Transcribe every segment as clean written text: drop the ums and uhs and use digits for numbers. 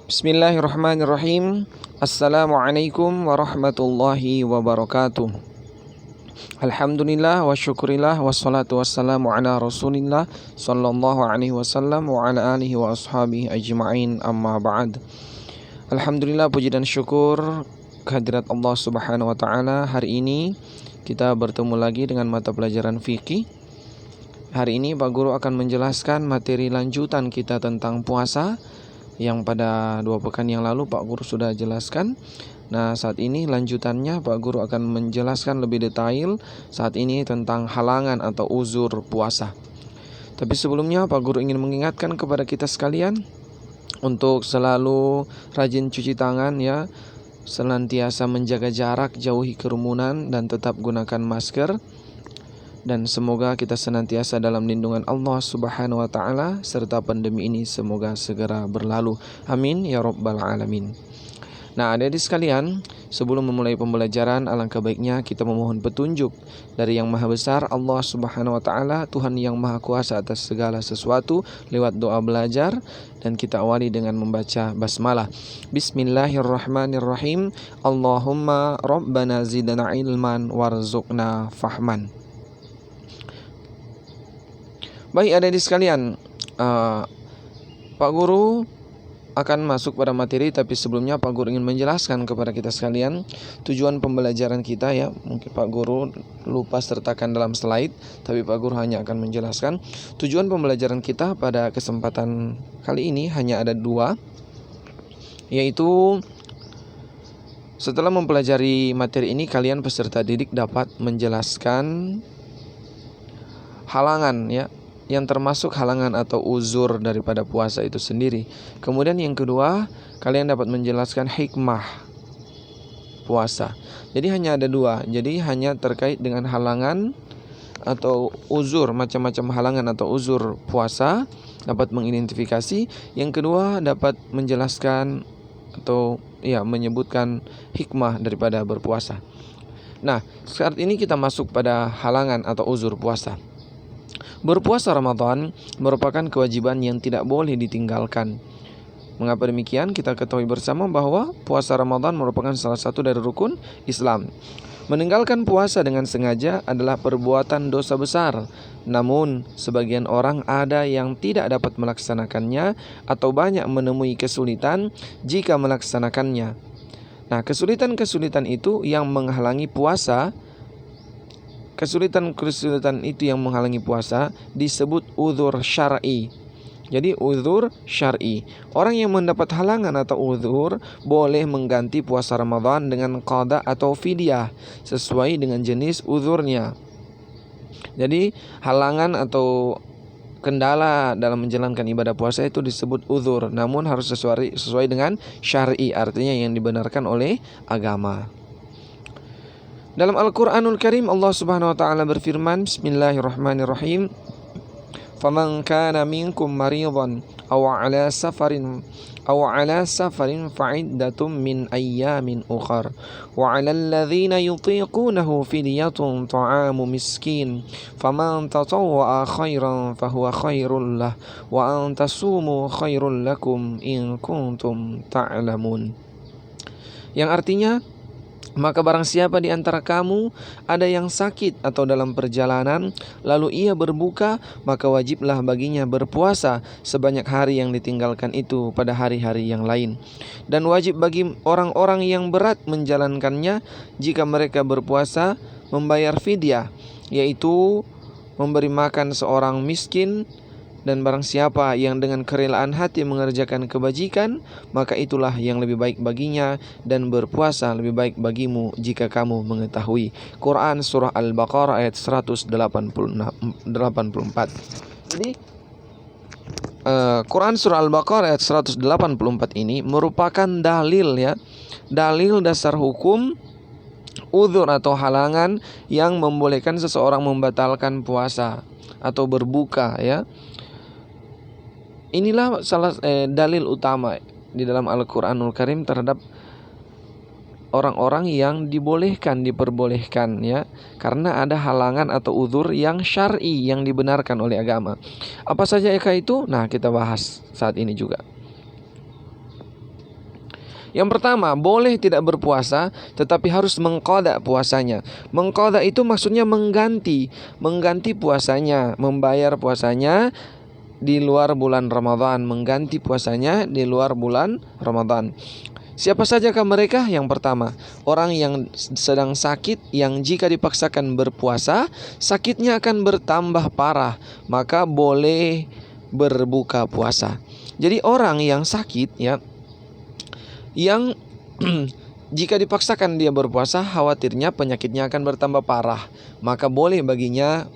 Bismillahirrahmanirrahim. Assalamualaikum warahmatullahi wabarakatuh. Alhamdulillah wa syukurillah wassalatu wassalamu ala rasulillah sallallahu alaihi wasallam wa ala alihi wa ashabihi ajma'in, amma ba'd. Alhamdulillah, puji dan syukur kehadirat Allah subhanahu wa ta'ala. Hari ini kita bertemu lagi dengan mata pelajaran fikih. Hari ini Pak Guru akan menjelaskan materi lanjutan kita tentang puasa yang pada 2 pekan yang lalu Pak Guru sudah jelaskan. Nah, saat ini lanjutannya Pak Guru akan menjelaskan lebih detail saat ini tentang halangan atau uzur puasa. Tapi sebelumnya Pak Guru ingin mengingatkan kepada kita sekalian untuk selalu rajin cuci tangan ya, senantiasa menjaga jarak, jauhi kerumunan dan tetap gunakan masker. Dan semoga kita senantiasa dalam lindungan Allah subhanahu wa ta'ala, serta pandemi ini semoga segera berlalu. Amin ya rabbal alamin. Nah, adik-adik sekalian, sebelum memulai pembelajaran, alangkah baiknya kita memohon petunjuk dari Yang Maha Besar, Allah subhanahu wa ta'ala, Tuhan yang Maha Kuasa atas segala sesuatu, lewat doa belajar. Dan kita awali dengan membaca basmalah. Bismillahirrahmanirrahim. Allahumma rabbana zidna ilman warzuqna fahman. Baik adik-adik sekalian, Pak Guru akan masuk pada materi, tapi sebelumnya Pak Guru ingin menjelaskan kepada kita sekalian tujuan pembelajaran kita ya. Mungkin Pak Guru lupa sertakan dalam slide, tapi Pak Guru hanya akan menjelaskan tujuan pembelajaran kita pada kesempatan kali ini hanya ada 2, yaitu setelah mempelajari materi ini, kalian peserta didik dapat menjelaskan halangan ya, yang termasuk halangan atau uzur daripada puasa itu sendiri. Kemudian yang kedua, kalian dapat menjelaskan hikmah puasa. Jadi hanya ada 2. Jadi hanya terkait dengan halangan atau uzur, macam-macam halangan atau uzur puasa dapat mengidentifikasi. Yang kedua dapat menjelaskan atau menyebutkan hikmah daripada berpuasa. Nah, saat ini kita masuk pada halangan atau uzur puasa. Berpuasa Ramadan merupakan kewajiban yang tidak boleh ditinggalkan. Mengapa demikian? Kita ketahui bersama bahwa puasa Ramadan merupakan salah satu dari rukun Islam. Meninggalkan puasa dengan sengaja adalah perbuatan dosa besar. Namun, sebagian orang ada yang tidak dapat melaksanakannya atau banyak menemui kesulitan jika melaksanakannya. Nah, kesulitan-kesulitan itu yang menghalangi puasa. Kesulitan itu yang menghalangi puasa disebut uzur syar'i. Jadi uzur syar'i. Orang yang mendapat halangan atau uzur boleh mengganti puasa Ramadan dengan qada atau fidyah sesuai dengan jenis uzurnya. Jadi halangan atau kendala dalam menjalankan ibadah puasa itu disebut uzur, namun harus sesuai dengan syar'i, artinya yang dibenarkan oleh agama. Dalam Al-Quranul Karim Allah subhanahu wa ta'ala berfirman, Bismillahirrahmanirrahim, Faman kana minkum maridan aw ala safarin fa'iddatum min ayyamin ukhar wa 'alal ladzina yutiqunahu fidyatun ta'amu miskin faman tatawwa'a khairan fahuwa khairul lah wa an tasumu khairul lakum in kuntum ta'lamun. Yang artinya, maka barang siapa di antara kamu ada yang sakit atau dalam perjalanan, lalu ia berbuka, maka wajiblah baginya berpuasa sebanyak hari yang ditinggalkan itu pada hari-hari yang lain. Dan wajib bagi orang-orang yang berat menjalankannya jika mereka berpuasa membayar fidyah, yaitu memberi makan seorang miskin. Dan barang siapa yang dengan kerelaan hati mengerjakan kebajikan, maka itulah yang lebih baik baginya, dan berpuasa lebih baik bagimu jika kamu mengetahui. Quran Surah Al-Baqarah ayat 184. Jadi Quran Surah Al-Baqarah ayat 184 ini merupakan dalil ya, dalil dasar hukum uzur atau halangan yang membolehkan seseorang membatalkan puasa atau berbuka ya. Inilah salah dalil utama di dalam Al-Quranul Karim terhadap orang-orang yang diperbolehkan ya, karena ada halangan atau uzur yang syar'i yang dibenarkan oleh agama. Apa saja itu? Nah, kita bahas saat ini juga. Yang pertama, boleh tidak berpuasa tetapi harus mengqadha puasanya. Mengqadha itu maksudnya mengganti puasanya, membayar puasanya di luar bulan Ramadan, mengganti puasanya di luar bulan Ramadan. Siapa sajakah mereka? Yang pertama, orang yang sedang sakit, yang jika dipaksakan berpuasa, sakitnya akan bertambah parah, maka boleh berbuka puasa. Jadi orang yang sakit ya, yang jika dipaksakan dia berpuasa, khawatirnya penyakitnya akan bertambah parah, maka boleh baginya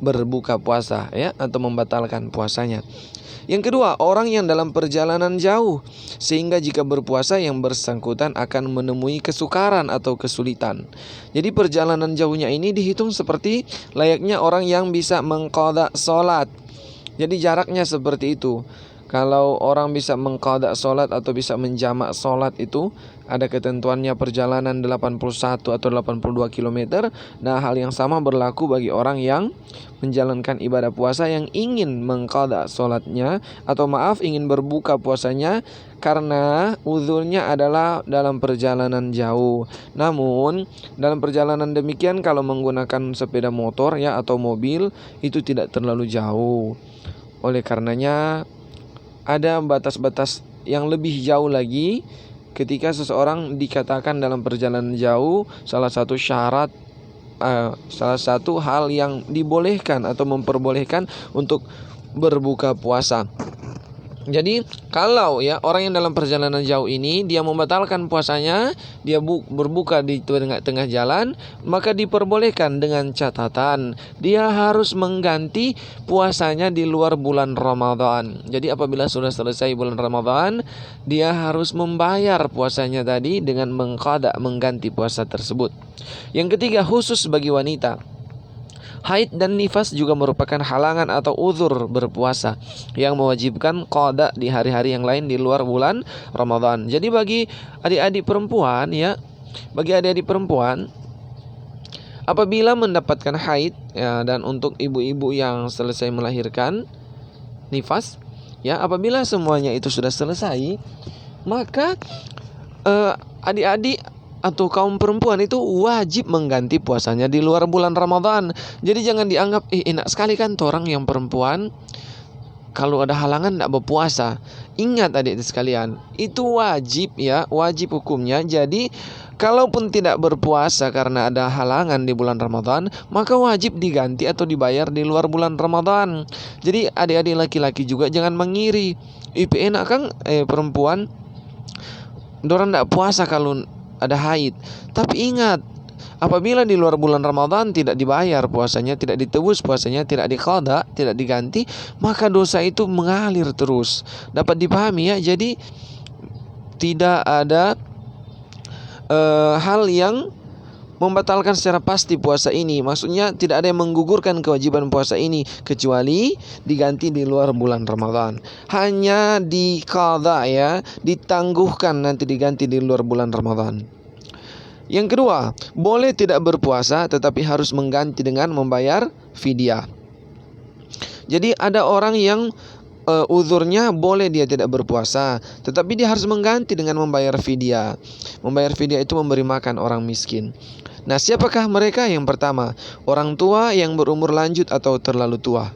berbuka puasa ya, atau membatalkan puasanya. Yang kedua, orang yang dalam perjalanan jauh, sehingga jika berpuasa yang bersangkutan akan menemui kesukaran atau kesulitan. Jadi perjalanan jauhnya ini dihitung seperti layaknya orang yang bisa mengqadha sholat. Jadi jaraknya seperti itu. Kalau orang bisa mengqadha sholat atau bisa menjamak sholat itu ada ketentuannya perjalanan 81 atau 82 km. Nah, hal yang sama berlaku bagi orang yang menjalankan ibadah puasa yang ingin mengqadha sholatnya, atau ingin berbuka puasanya karena uzurnya adalah dalam perjalanan jauh. Namun dalam perjalanan demikian kalau menggunakan sepeda motor ya atau mobil itu tidak terlalu jauh. Oleh karenanya ada batas-batas yang lebih jauh lagi ketika seseorang dikatakan dalam perjalanan jauh. Salah satu hal yang dibolehkan atau memperbolehkan untuk berbuka puasa. Jadi kalau ya orang yang dalam perjalanan jauh ini dia membatalkan puasanya, dia berbuka di tengah jalan, maka diperbolehkan dengan catatan dia harus mengganti puasanya di luar bulan Ramadan. Jadi apabila sudah selesai bulan Ramadan, dia harus membayar puasanya tadi dengan mengganti puasa tersebut. Yang ketiga, khusus bagi wanita, haid dan nifas juga merupakan halangan atau uzur berpuasa yang mewajibkan qada di hari-hari yang lain di luar bulan Ramadan. Jadi bagi adik-adik perempuan ya, apabila mendapatkan haid ya, dan untuk ibu-ibu yang selesai melahirkan, nifas ya, apabila semuanya itu sudah selesai, maka adik-adik atau kaum perempuan itu wajib mengganti puasanya di luar bulan Ramadan. Jadi jangan dianggap enak sekali kan orang yang perempuan kalau ada halangan tidak berpuasa. Ingat adik-adik sekalian, itu wajib ya, wajib hukumnya. Jadi kalaupun tidak berpuasa karena ada halangan di bulan Ramadan, maka wajib diganti atau dibayar di luar bulan Ramadan. Jadi adik-adik laki-laki juga jangan mengiri. Enak kan perempuan dorang tidak puasa kalau ada haid. Tapi ingat, apabila di luar bulan Ramadan tidak dibayar puasanya, tidak ditebus puasanya, tidak diqadha, tidak diganti, maka dosa itu mengalir terus. Dapat dipahami ya. Jadi tidak ada hal yang membatalkan secara pasti puasa ini. Maksudnya tidak ada yang menggugurkan kewajiban puasa ini kecuali diganti di luar bulan Ramadan. Hanya diqadha ya, ditangguhkan nanti diganti di luar bulan Ramadan. Yang kedua, boleh tidak berpuasa tetapi harus mengganti dengan membayar fidyah. Jadi ada orang yang uzurnya boleh dia tidak berpuasa, tetapi dia harus mengganti dengan membayar fidyah. Membayar fidyah itu memberi makan orang miskin. Nah, siapakah mereka? Yang pertama, orang tua yang berumur lanjut atau terlalu tua.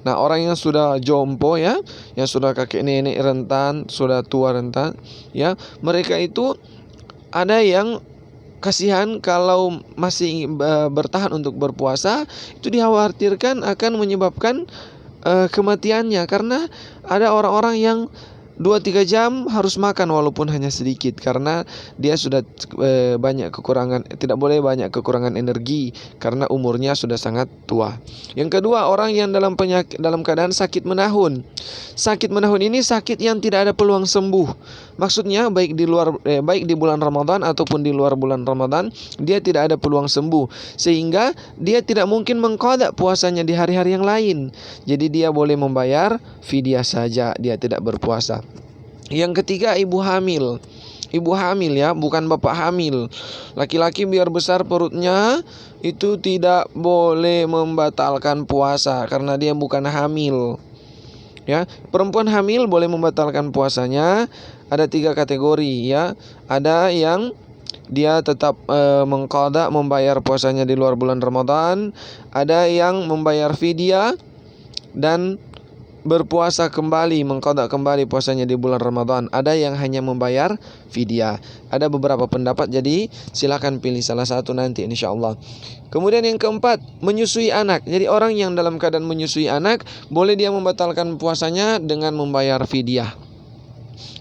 Nah, orang yang sudah jompo ya, yang sudah kakek nenek rentan, sudah tua rentan ya, mereka itu ada yang kasihan kalau masih bertahan untuk berpuasa, itu dikhawatirkan akan menyebabkan kematiannya, karena ada orang-orang yang 2-3 jam harus makan walaupun hanya sedikit karena dia sudah banyak kekurangan, tidak boleh banyak kekurangan energi karena umurnya sudah sangat tua. Yang kedua, orang yang dalam keadaan sakit menahun. Sakit menahun ini sakit yang tidak ada peluang sembuh. Maksudnya baik di bulan Ramadan ataupun di luar bulan Ramadan dia tidak ada peluang sembuh, sehingga dia tidak mungkin mengqadha puasanya di hari-hari yang lain. Jadi dia boleh membayar fidyah saja, dia tidak berpuasa. Yang ketiga, ibu hamil. Ibu hamil ya, bukan bapak hamil. Laki-laki biar besar perutnya itu tidak boleh membatalkan puasa karena dia bukan hamil. Ya, perempuan hamil boleh membatalkan puasanya. Ada 3 kategori ya. Ada yang dia tetap mengqadha, membayar puasanya di luar bulan Ramadan. Ada yang membayar fidyah dan berpuasa kembali, mengqadha kembali puasanya di bulan Ramadan. Ada yang hanya membayar fidyah. Ada beberapa pendapat, jadi silakan pilih salah satu nanti insyaallah. Kemudian yang keempat, menyusui anak. Jadi orang yang dalam keadaan menyusui anak, boleh dia membatalkan puasanya dengan membayar fidyah.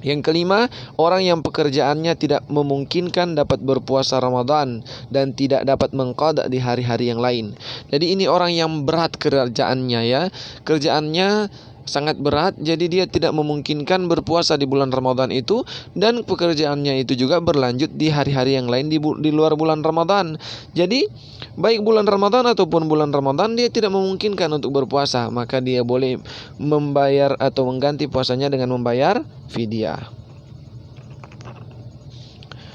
Yang kelima, orang yang pekerjaannya tidak memungkinkan dapat berpuasa Ramadan dan tidak dapat mengqadha di hari-hari yang lain. Jadi ini orang yang berat kerjaannya ya. Kerjaannya sangat berat, jadi dia tidak memungkinkan berpuasa di bulan Ramadan itu, dan pekerjaannya itu juga berlanjut di hari-hari yang lain di luar bulan Ramadan. Jadi baik bulan Ramadan ataupun bulan Ramadan dia tidak memungkinkan untuk berpuasa, maka dia boleh membayar atau mengganti puasanya dengan membayar fidyah.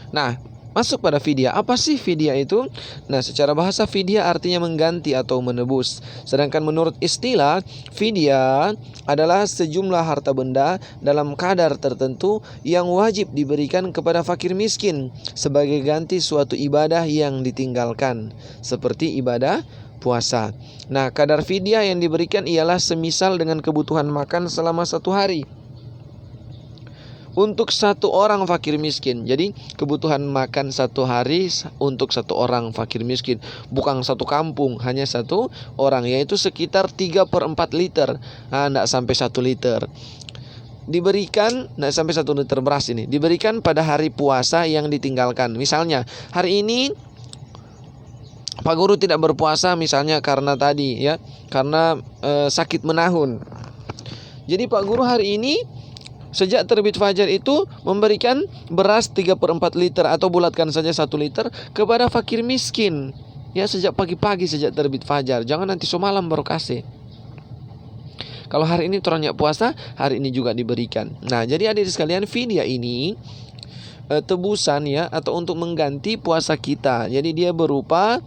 Nah, masuk pada fidyah. Apa sih fidyah itu? Nah, secara bahasa fidyah artinya mengganti atau menebus. Sedangkan menurut istilah, fidyah adalah sejumlah harta benda dalam kadar tertentu yang wajib diberikan kepada fakir miskin sebagai ganti suatu ibadah yang ditinggalkan, seperti ibadah puasa. Nah, kadar fidyah yang diberikan ialah semisal dengan kebutuhan makan selama 1 hari untuk 1 orang fakir miskin. Jadi kebutuhan makan 1 hari untuk 1 orang fakir miskin, bukan 1 kampung, hanya 1 orang, yaitu sekitar 3/4 liter. Nah, tidak sampai 1 liter. Diberikan, tidak sampai 1 liter beras ini. Diberikan pada hari puasa yang ditinggalkan. Misalnya hari ini Pak Guru tidak berpuasa misalnya karena tadi ya, karena sakit menahun. Jadi Pak Guru hari ini sejak terbit fajar itu memberikan beras 3/4 liter atau bulatkan saja 1 liter kepada fakir miskin. Ya, sejak pagi-pagi, sejak terbit fajar. Jangan nanti semalam baru kasih. Kalau hari ini terangnya puasa, hari ini juga diberikan. Nah, jadi adik sekalian, fidyah ini tebusan ya, atau untuk mengganti puasa kita. Jadi dia berupa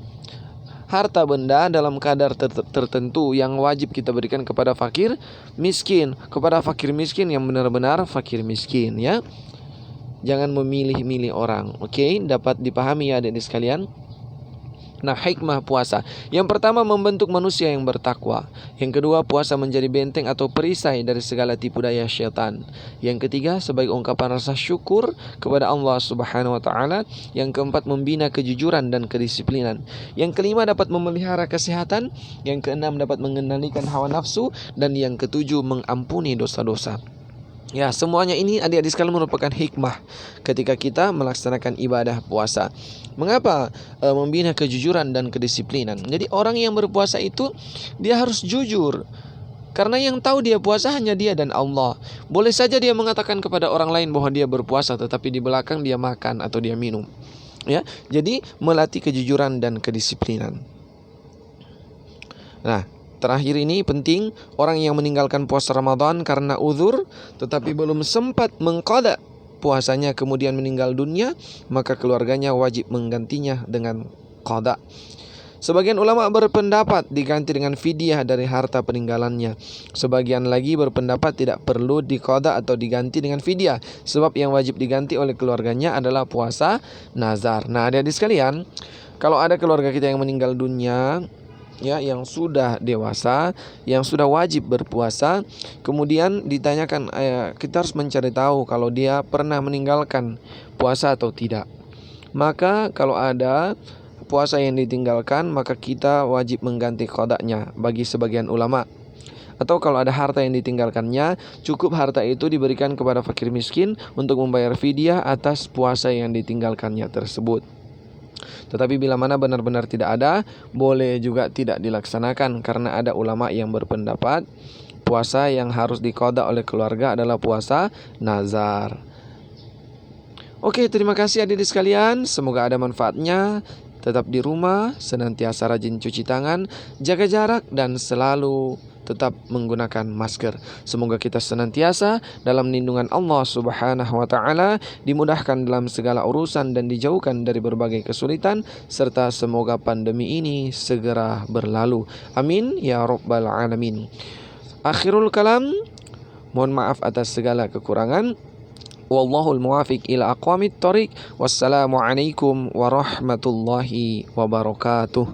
harta benda dalam kadar tertentu yang wajib kita berikan kepada fakir miskin, kepada fakir miskin yang benar-benar fakir miskin ya. Jangan memilih-milih orang. Oke, dapat dipahami ya adik-adik sekalian. Nah, hikmah puasa. Yang pertama, membentuk manusia yang bertakwa. Yang kedua, puasa menjadi benteng atau perisai dari segala tipu daya syaitan. Yang ketiga, sebagai ungkapan rasa syukur kepada Allah Subhanahu wa taala. Yang keempat, membina kejujuran dan kedisiplinan. Yang kelima, dapat memelihara kesehatan. Yang keenam, dapat mengendalikan hawa nafsu, dan yang ketujuh, mengampuni dosa-dosa. Ya, semuanya ini adik-adik sekalian merupakan hikmah ketika kita melaksanakan ibadah puasa. Mengapa? Membina kejujuran dan kedisiplinan. Jadi orang yang berpuasa itu dia harus jujur. Karena yang tahu dia puasa hanya dia dan Allah. Boleh saja dia mengatakan kepada orang lain bahwa dia berpuasa, tetapi di belakang dia makan atau dia minum. Ya, jadi melatih kejujuran dan kedisiplinan. Nah, terakhir ini penting, orang yang meninggalkan puasa Ramadan karena uzur tetapi belum sempat mengqadha puasanya kemudian meninggal dunia, maka keluarganya wajib menggantinya dengan qadha. Sebagian ulama berpendapat diganti dengan fidyah dari harta peninggalannya. Sebagian lagi berpendapat tidak perlu diqadha atau diganti dengan fidyah, sebab yang wajib diganti oleh keluarganya adalah puasa nazar. Nah, adik-adik sekalian, kalau ada keluarga kita yang meninggal dunia ya, yang sudah dewasa, yang sudah wajib berpuasa, kemudian ditanyakan, kita harus mencari tahu kalau dia pernah meninggalkan puasa atau tidak. Maka kalau ada puasa yang ditinggalkan, maka kita wajib mengganti qadanya bagi sebagian ulama. Atau kalau ada harta yang ditinggalkannya, cukup harta itu diberikan kepada fakir miskin untuk membayar fidyah atas puasa yang ditinggalkannya tersebut. Tetapi bila mana benar-benar tidak ada, boleh juga tidak dilaksanakan, karena ada ulama yang berpendapat puasa yang harus diqadha oleh keluarga adalah puasa nazar. Oke, terima kasih adik-adik sekalian, semoga ada manfaatnya. Tetap di rumah, senantiasa rajin cuci tangan, jaga jarak, dan selalu tetap menggunakan masker. Semoga kita senantiasa dalam lindungan Allah Subhanahu wa taala, dimudahkan dalam segala urusan dan dijauhkan dari berbagai kesulitan, serta semoga pandemi ini segera berlalu. Amin ya rabbal alamin. Akhirul kalam, Mohon maaf atas segala kekurangan. Wallahul muwafiq ila aqwamit thoriq. Wassalamualaikum warahmatullahi wabarakatuh.